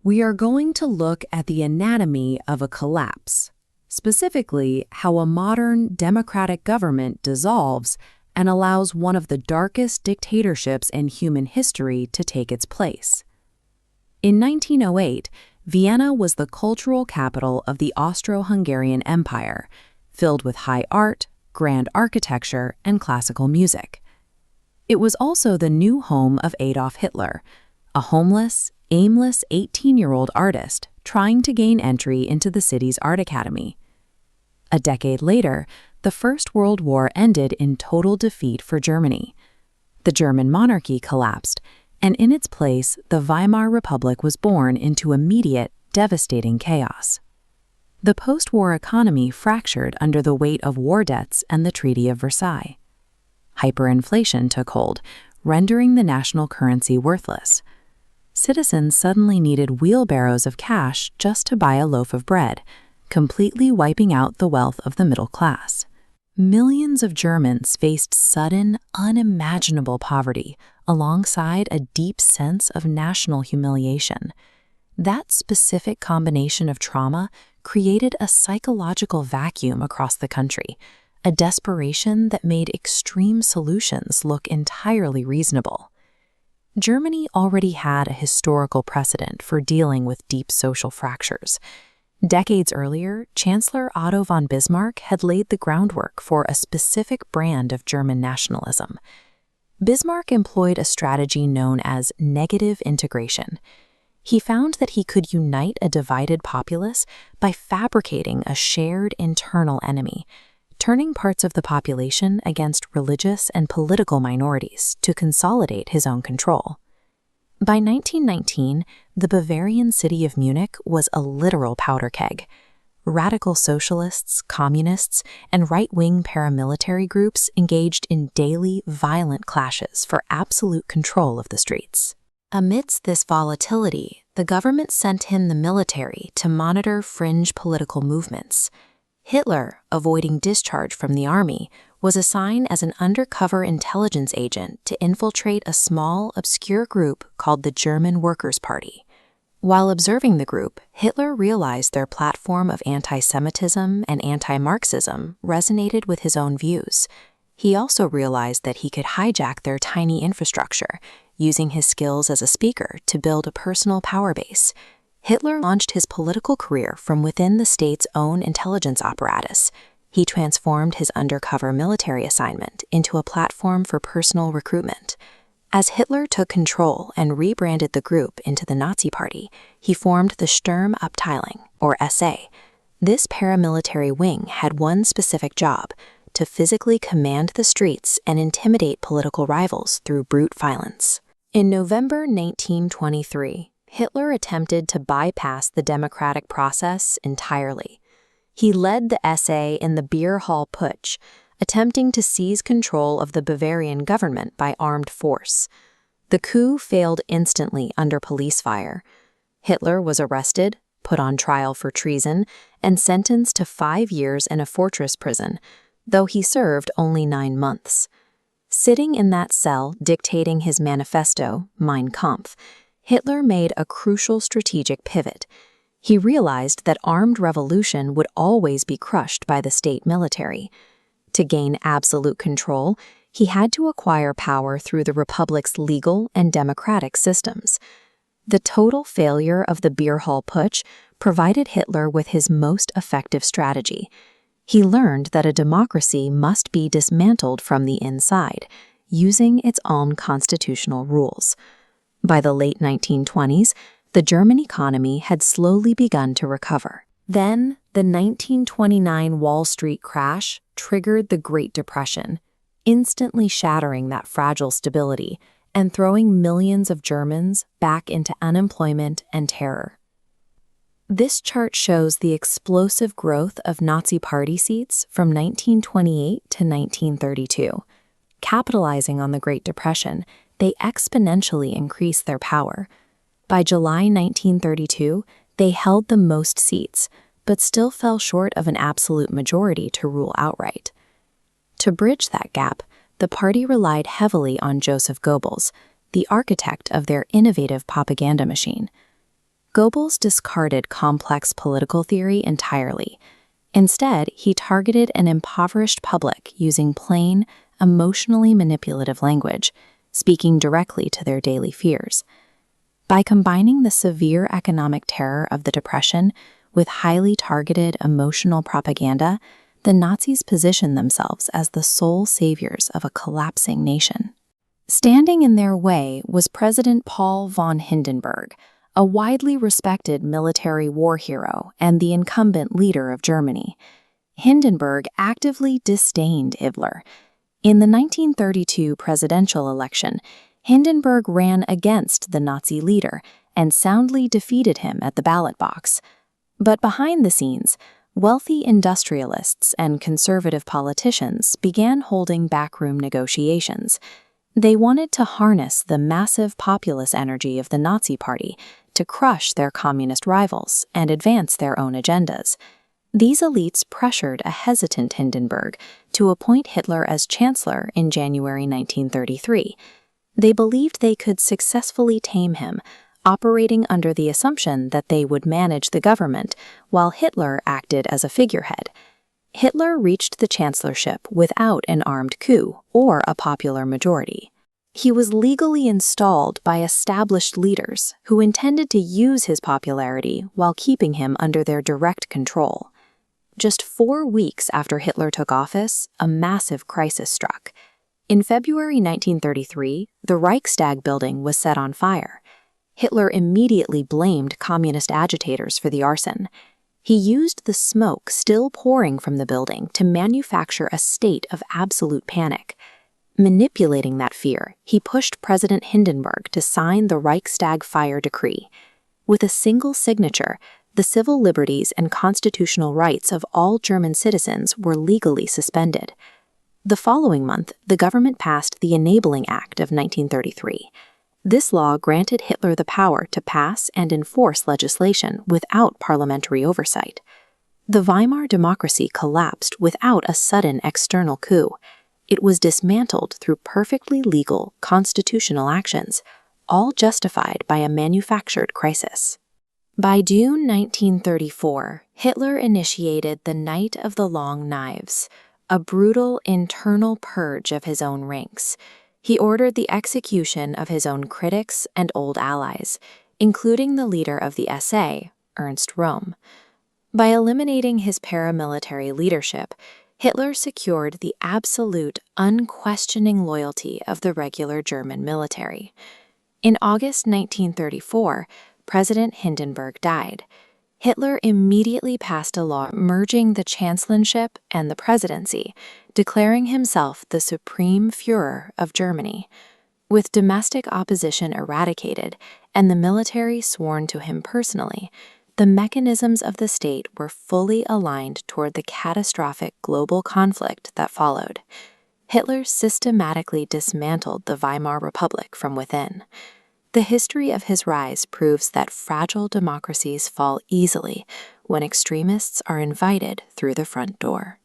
We are going to look at the anatomy of a collapse, specifically how a modern democratic government dissolves and allows one of the darkest dictatorships in human history to take its place. In 1908, Vienna was the cultural capital of the Austro-Hungarian Empire, filled with high art, grand architecture, and classical music. It was also the new home of Adolf Hitler, a homeless, aimless 18-year-old artist trying to gain entry into the city's art academy. A decade later, the First World War ended in total defeat for Germany. The German monarchy collapsed, and in its place, the Weimar Republic was born into immediate, devastating chaos. The post-war economy fractured under the weight of war debts and the Treaty of Versailles. Hyperinflation took hold, rendering the national currency worthless. Citizens suddenly needed wheelbarrows of cash just to buy a loaf of bread, completely wiping out the wealth of the middle class. Millions of Germans faced sudden, unimaginable poverty, alongside a deep sense of national humiliation. That specific combination of trauma created a psychological vacuum across the country, a desperation that made extreme solutions look entirely reasonable. Germany already had a historical precedent for dealing with deep social fractures. Decades earlier, Chancellor Otto von Bismarck had laid the groundwork for a specific brand of German nationalism. Bismarck employed a strategy known as negative integration. He found that he could unite a divided populace by fabricating a shared internal enemy, turning parts of the population against religious and political minorities to consolidate his own control. By 1919, the Bavarian city of Munich was a literal powder keg. Radical socialists, communists, and right-wing paramilitary groups engaged in daily, violent clashes for absolute control of the streets. Amidst this volatility, the government sent in the military to monitor fringe political movements. Hitler, avoiding discharge from the army, was assigned as an undercover intelligence agent to infiltrate a small, obscure group called the German Workers' Party. While observing the group, Hitler realized their platform of anti-Semitism and anti-Marxism resonated with his own views. He also realized that he could hijack their tiny infrastructure, using his skills as a speaker to build a personal power base. Hitler launched his political career from within the state's own intelligence apparatus. He transformed his undercover military assignment into a platform for personal recruitment. As Hitler took control and rebranded the group into the Nazi Party, he formed the Sturmabteilung, or SA. This paramilitary wing had one specific job: to physically command the streets and intimidate political rivals through brute violence. In November 1923, Hitler attempted to bypass the democratic process entirely. He led the SA in the Beer Hall Putsch, attempting to seize control of the Bavarian government by armed force. The coup failed instantly under police fire. Hitler was arrested, put on trial for treason, and sentenced to 5 years in a fortress prison, though he served only 9 months. Sitting in that cell dictating his manifesto, Mein Kampf, Hitler made a crucial strategic pivot. He realized that armed revolution would always be crushed by the state military. To gain absolute control, he had to acquire power through the Republic's legal and democratic systems. The total failure of the Beer Hall Putsch provided Hitler with his most effective strategy. He learned that a democracy must be dismantled from the inside, using its own constitutional rules. By the late 1920s, the German economy had slowly begun to recover. Then, the 1929 Wall Street crash triggered the Great Depression, instantly shattering that fragile stability and throwing millions of Germans back into unemployment and terror. This chart shows the explosive growth of Nazi Party seats from 1928 to 1932. Capitalizing on the Great Depression, they exponentially increased their power. By July 1932, they held the most seats, but still fell short of an absolute majority to rule outright. To bridge that gap, the party relied heavily on Joseph Goebbels, the architect of their innovative propaganda machine. Goebbels discarded complex political theory entirely. Instead, he targeted an impoverished public using plain, emotionally manipulative language, speaking directly to their daily fears. By combining the severe economic terror of the Depression with highly targeted emotional propaganda, the Nazis positioned themselves as the sole saviors of a collapsing nation. Standing in their way was President Paul von Hindenburg, a widely respected military war hero and the incumbent leader of Germany. Hindenburg actively disdained Hitler. In the 1932 presidential election, Hindenburg ran against the Nazi leader and soundly defeated him at the ballot box. But behind the scenes, wealthy industrialists and conservative politicians began holding backroom negotiations. They wanted to harness the massive populist energy of the Nazi Party to crush their communist rivals and advance their own agendas. These elites pressured a hesitant Hindenburg to appoint Hitler as Chancellor in January 1933. They believed they could successfully tame him, operating under the assumption that they would manage the government while Hitler acted as a figurehead. Hitler reached the chancellorship without an armed coup or a popular majority. He was legally installed by established leaders who intended to use his popularity while keeping him under their direct control. Just 4 weeks after Hitler took office, a massive crisis struck. In February 1933, the Reichstag building was set on fire. Hitler immediately blamed communist agitators for the arson. He used the smoke still pouring from the building to manufacture a state of absolute panic. Manipulating that fear, he pushed President Hindenburg to sign the Reichstag fire decree. With a single signature, the civil liberties and constitutional rights of all German citizens were legally suspended. The following month, the government passed the Enabling Act of 1933. This law granted Hitler the power to pass and enforce legislation without parliamentary oversight. The Weimar democracy collapsed without a sudden external coup. It was dismantled through perfectly legal, constitutional actions, all justified by a manufactured crisis. By June 1934, Hitler initiated the Night of the Long Knives, a brutal internal purge of his own ranks. He ordered the execution of his own critics and old allies, including the leader of the SA, Ernst Röhm. By eliminating his paramilitary leadership, Hitler secured the absolute, unquestioning loyalty of the regular German military. In August 1934, President Hindenburg died. Hitler immediately passed a law merging the chancellorship and the presidency, declaring himself the supreme Führer of Germany. With domestic opposition eradicated and the military sworn to him personally, the mechanisms of the state were fully aligned toward the catastrophic global conflict that followed. Hitler systematically dismantled the Weimar Republic from within. The history of his rise proves that fragile democracies fall easily when extremists are invited through the front door.